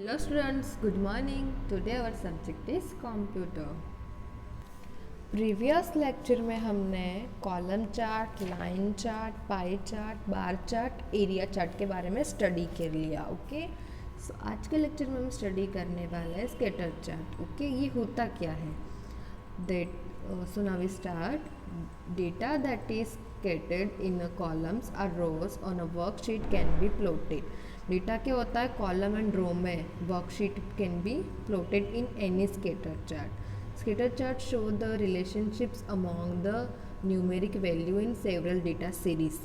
Hello students, good morning. Today our subject is computer. Previous lecture में हमने column chart, line chart, pie chart, bar chart, area chart के बारे में study कर लिया. Okay, सो आज के लेक्चर में हम स्टडी करने वाले हैं स्कैटर चार्ट. ओके, ये होता क्या है? So now we start. Data that is scattered in columns or rows on a worksheet can be plotted. Data क्या होता है? कॉलम एंड रो में worksheet can be plotted in any scatter chart. Scatter chart show the relationships among the numeric value in several data series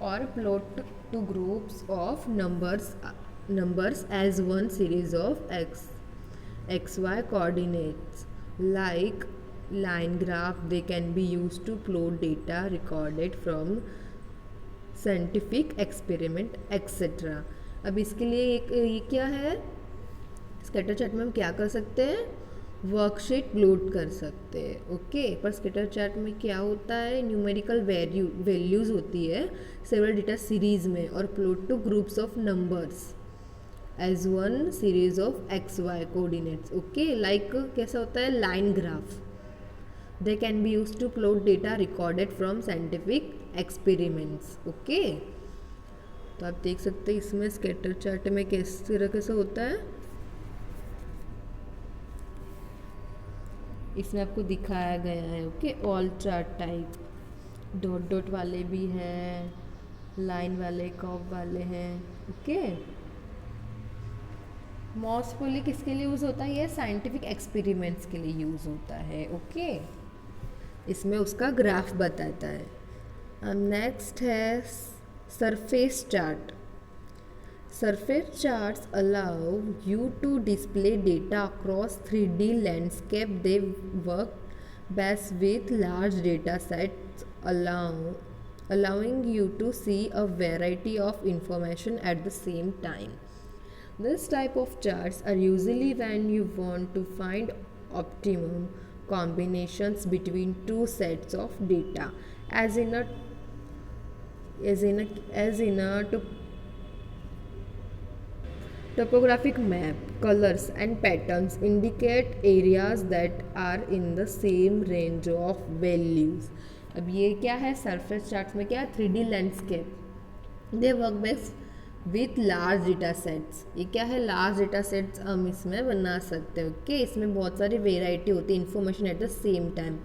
or plot two groups of numbers as one series of xy coordinates. Like line graph, they can be used to plot data recorded from scientific experiment etcetera. अब इसके लिए ये क्या है? Scatter chart में हम क्या कर सकते हैं? वर्कशीट प्लॉट कर सकते हैं. ओके, पर स्कैटर चार्ट में क्या होता है? न्यूमेरिकल वैल्यूज़ होती है सेवरल डेटा सीरीज में और plot two groups of numbers as one series of X Y coordinates. Okay, like कैसा होता है? Line graph. They can be used to plot data recorded from scientific experiments. Okay, तो आप देख सकते हैं इसमें स्कैटर चार्ट में किस तरह कैसे होता है. इसमें आपको दिखाया गया है. Okay, all chart type, dot dot वाले भी हैं, लाइन वाले, कर्व वाले हैं. ओके, मोस्टली किसके लिए यूज़ होता है? ये साइंटिफिक एक्सपेरिमेंट्स के लिए यूज़ होता है. ओके, इसमें उसका ग्राफ बताता है. अब नेक्स्ट है surface chart. Surface charts allow you to display data across 3D landscape. They work best with large data sets allowing you to see a variety of information at the same time. This type of charts are usually when you want to find optimum combinations between two sets of data, as in a topographic map. Colors and patterns indicate areas that are in the same range of values. अब ये क्या है? Surface charts में क्या है? 3D landscape. They work best with large data sets. ये क्या है? लार्ज डेटा सेट्स हम इसमें बना सकते हैं. ओके, इसमें बहुत सारी वेराइटी होती है information at the same time.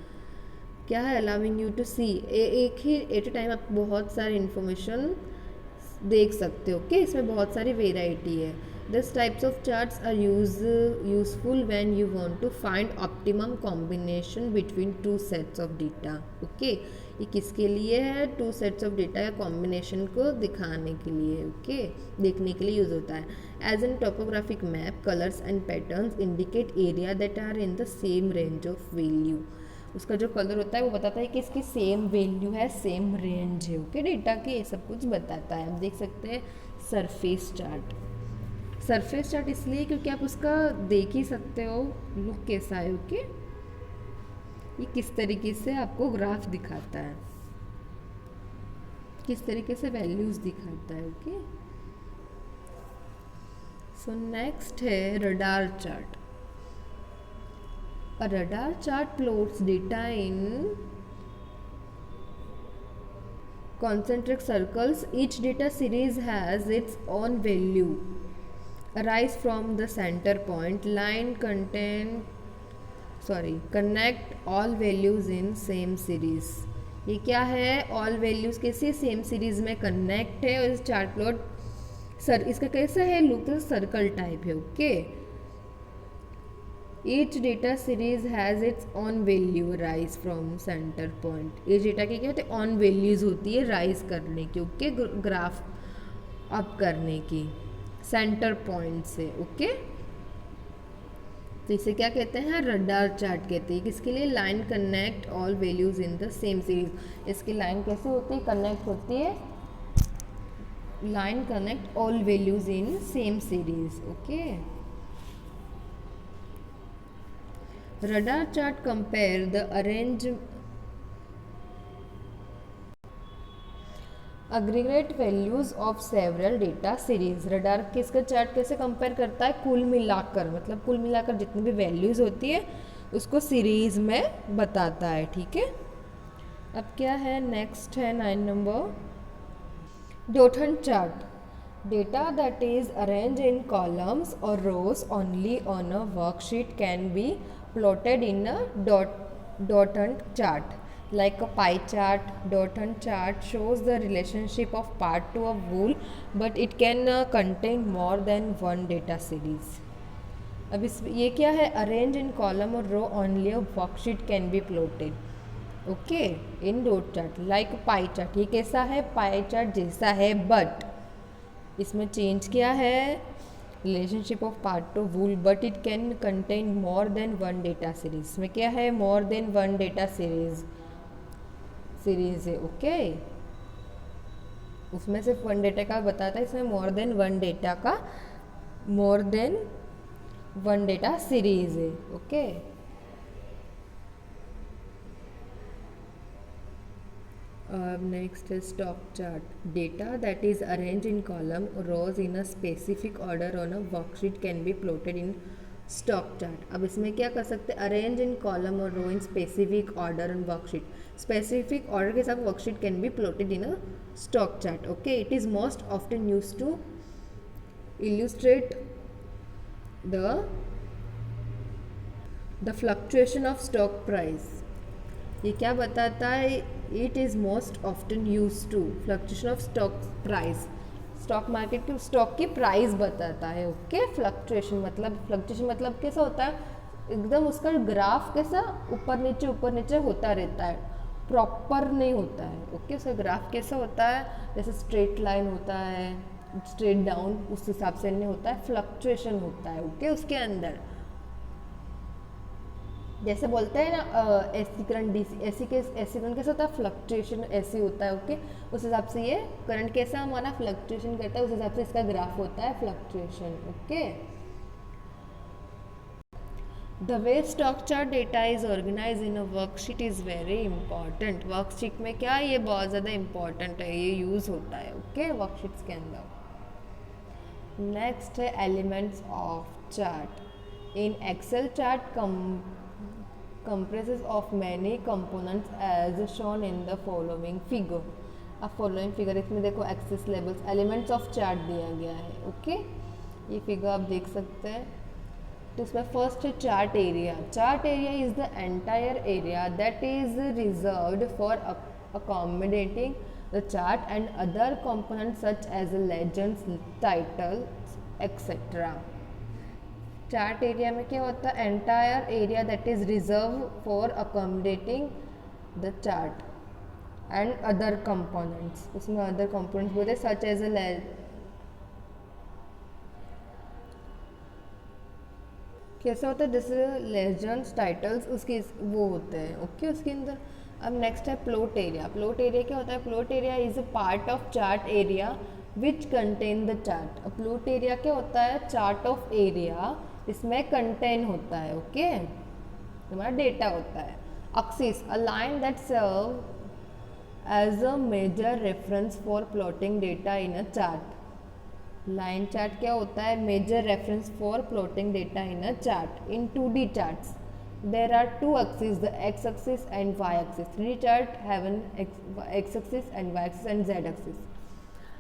क्या है? अलाउिंग यू टू सी, एक ही एट अ टाइम आप बहुत सारी इन्फॉर्मेशन देख सकते हो. ओके, इसमें बहुत सारी वेराइटी है. This types of charts are useful when you want to find optimum combination between two sets of data. Okay, ये किसके लिए है? टू सेट्स ऑफ डेटा या कॉम्बिनेशन को दिखाने के लिए. ओके, देखने के लिए यूज होता है. As an topographic map, colours and patterns indicate area that are in the same range of value. उसका जो कलर होता है वो बताता है कि इसकी सेम वैल्यू है, सेम रेंज है. ओके, डेटा के ये सब कुछ बताता है. आप देख सकते हैं सरफेस चार्ट. सरफेस चार्ट इसलिए क्योंकि आप उसका देख ही सकते हो लुक कैसा है. ओके, ये किस तरीके से आपको ग्राफ दिखाता है, किस तरीके से वैल्यूज दिखाता है. ओके, सो नेक्स्ट है radar chart. A radar chart plots data in concentric circles. Each data series has its own value arise from the center point. Connect all values in same series. ये क्या है? all values कैसे same series में connect है. और इस chart plot sir इसका कैसा है? लुक तो सर्कल टाइप है. Okay, Each data series has its own value rise from center point. ये डेटा की क्या होती है? ऑन वैल्यूज होती है राइज करने की. ओके, ग्राफ अप करने की सेंटर पॉइंट से. ओके, तो इसे क्या कहते हैं? रडार चार्ट कहते हैं. किसके लिए? Line connect all values in the same series. इसकी लाइन कैसे होती है? कनेक्ट होती है. Line connect all values in same series. Okay, radar chart compare the aggregate values of several data series. Radar किसका चार्ट कैसे कंपेयर करता है, कुल मिलाकर, मतलब कुल मिलाकर जितनी भी वैल्यूज होती है उसको सीरीज में बताता है, ठीक है। अब क्या है, नेक्स्ट है 9 number, doughnut chart. Data that is arrange in columns और rows only on a worksheet can be plotted in a doughnut chart. Like a pie chart, Dotton chart shows the relationship of part to a whole, but it can contain more than one data series. अब इस ये क्या है, arrange in column और row only a worksheet can be plotted okay in dot chart like pie chart. ये कैसा है, pie chart जैसा है, बट इसमें चेंज क्या है, relationship of part to whole, but it can contain more than one data series. इसमें क्या है, more than one data series है ओके. उसमें सिर्फ वन डेटा का बताता है, इसमें more than one data series है ओके. नेक्स्ट है stock chart. Data that is arrange in column rows in a specific order on a worksheet can be plotted in stock chart. अब इसमें क्या कर सकते हैं, अरेंज इन कॉलम और row in specific order on worksheet. Specific order के साथ worksheet can be plotted in a stock chart okay. It is most often use to illustrate the fluctuation of stock price. ये क्या बताता है, it is most often use to fluctuation of stock price. Stock market की stock की price बताता है okay. Fluctuation मतलब कैसा होता है, एकदम उसका ग्राफ कैसा ऊपर नीचे होता रहता है, प्रॉपर नहीं होता है ओके. उसका ग्राफ कैसा होता है, जैसे स्ट्रेट लाइन होता है, स्ट्रेट डाउन, उस हिसाब से नहीं होता है, फ्लक्चुएशन होता है ओके. उसके अंदर जैसे बोलते हैं ना AC current DC, AC current कैसा होता है, फ्लक्चुएशन ऐसी होता है ओके. उस हिसाब से ये करंट कैसा हमारा फ्लक्चुएशन करता है, उस हिसाब से इसका ग्राफ होता है fluctuation okay. The way stock chart data is organise in a worksheet is very important. Worksheet में क्या, ये बहुत ज़्यादा इंपॉर्टेंट है, ये यूज़ होता है ओके वर्कशीट्स के अंदर. नेक्स्ट है elements of chart. In Excel chart comprises of many components as shown in the following figure. अब फॉलोइंग फिगर इसमें देखो axes labels elements of chart दिया गया है ओके. ये फिगर आप देख सकते हैं. तो उसमें फर्स्ट है chart area. Chart area is the entire area that is reserved for accommodating the chart and other components such as legends, titles, etc. Chart area में क्या होता है, entire area that is reserve for accommodating the chart and other components. उसमें other components बोलते हैं such as a कैसा होता है, जैसे लेजेंड्स, टाइटल्स, उसके वो होते हैं ओके उसके अंदर. अब नेक्स्ट है प्लॉट एरिया. प्लॉट एरिया क्या होता है, plot area is a part of chart area which contain the chart. Plot area क्या होता है, चार्ट ऑफ एरिया, इसमें कंटेन होता है ओके, हमारा डेटा होता है. Axis, a line that serve as a major reference for plotting data in a chart. Line chart क्या होता है, major reference for plotting data in a chart. In 2D charts there are two axes, the x axis and y axis. 3D chart have an x axis and y axis and z axis.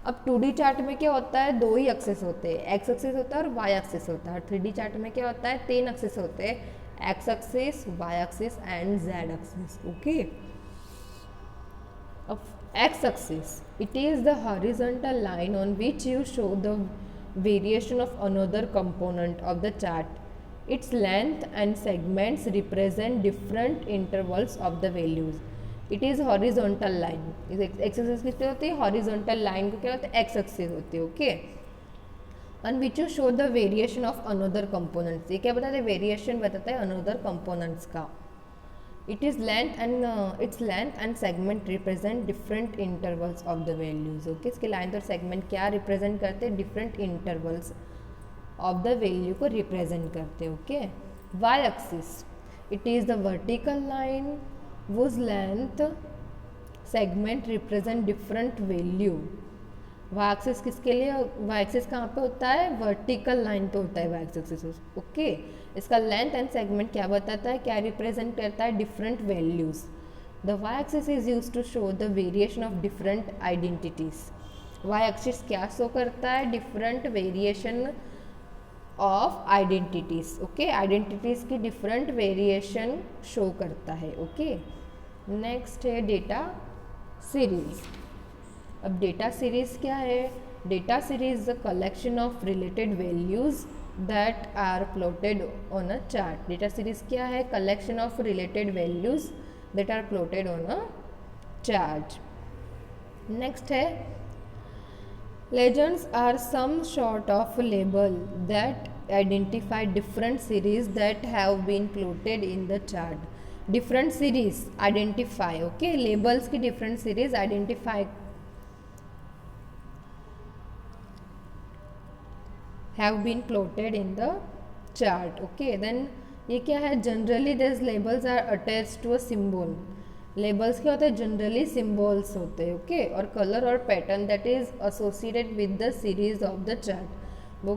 अब 2D chart में क्या होता है, दो ही access होते हैं, X access होता है और वाई एक्सेस होता है. 3D चार्ट में क्या होता है, तीन एक्सेस होते हैं, X axis, Y axis and Z axis okay. अब X axis, it is the horizontal line on which you show the variation of another component of the chart. Its length and segments represent different intervals of the values. It is horizontal line. इस x axis किस पे होती है, horizontal line को क्या होता है, x axis होती है okay. On which you show the variation of another components. ये क्या बताता है, वेरिएशन बताता है another components का. It is length and its length and segment represent different intervals of the values. Okay इसके लाइन और सेगमेंट क्या रिप्रेजेंट करते हैं, different intervals of the value को रिप्रेजेंट करते हैं okay. Y axis, it is the vertical line whose length, segment represent different value. Y axis किसके लिए, वाई एक्सिस कहाँ पे होता है, वर्टिकल लाइन पे होता है वाई एक्सिस। ओके, इसका लेंथ एंड सेगमेंट क्या बताता है, क्या रिप्रेजेंट करता है, different values. The Y axis is use to show the variation of different identities. Y axis क्या शो करता है, different variation of identities. Okay, identities की डिफरेंट वेरिएशन शो करता है। ओके, नेक्स्ट है डेटा सीरीज। अब डेटा सीरीज क्या है, data series the collection of related values that are plotted on a chart. Data series क्या है, collection of related values that are plotted on a chart. Next है legends are some sort of label that identify different series that have been plotted in the chart. Different series identify, okay, labels की different series identify have been plotted in the chart. Okay, then ये क्या है, generally these labels are attached to a symbol. Labels क्या होते हैं, generally symbols होते हैं। Okay, और कलर और pattern that is associated with the series of the chart. वो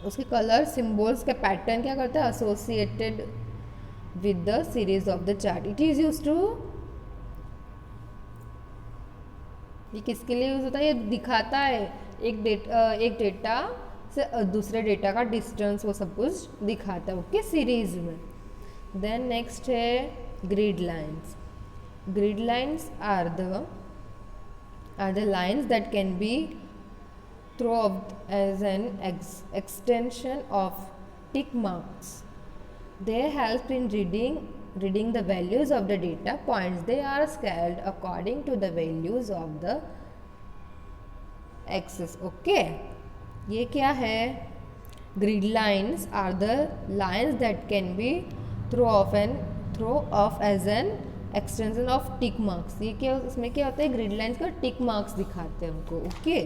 उसके कलर सिम्बॉल्स के पैटर्न क्या करता है, associated with the series of the chart. It is use to, ये किसके लिए यूज होता है, ये दिखाता है एक डेटा से दूसरे डेटा का डिस्टेंस, वो सब कुछ दिखाता है। ओके, सीरीज में। देन नेक्स्ट है grid lines. Grid lines are the lines that can be thrown as an extension of tick marks. They help in reading the values of the data points. They are scaled according to the values of the axis. Okay, ये क्या है, grid lines are the lines that can be throw off as an extension of tick marks. ये क्या, इसमें क्या होता है, grid lines का टिक मार्क्स दिखाते हैं हमको। Okay,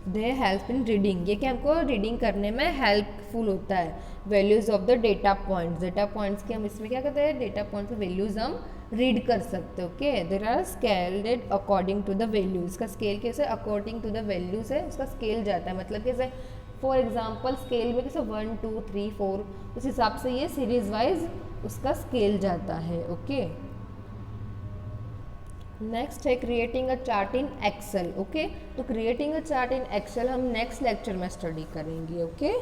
they help in reading, ये क्या हमको रीडिंग करने में हेल्पफुल होता है। Values of the data points, data points के हम इसमें क्या करते हैं, डेटा पॉइंट्स की वैल्यूज हम रीड कर सकते हैं। Okay, there are scaled according to the values. इसका स्केल कैसे, अकॉर्डिंग टू द वैल्यूज है, उसका स्केल जाता है, मतलब कैसे, फॉर एग्जाम्पल स्केल में कैसे 1 2 3 4, उस हिसाब से ये सीरीज वाइज उसका स्केल जाता है। ओके, नेक्स्ट है creating a chart in Excel. Okay, तो creating a chart in Excel हम नेक्स्ट लेक्चर में स्टडी करेंगे। ओके।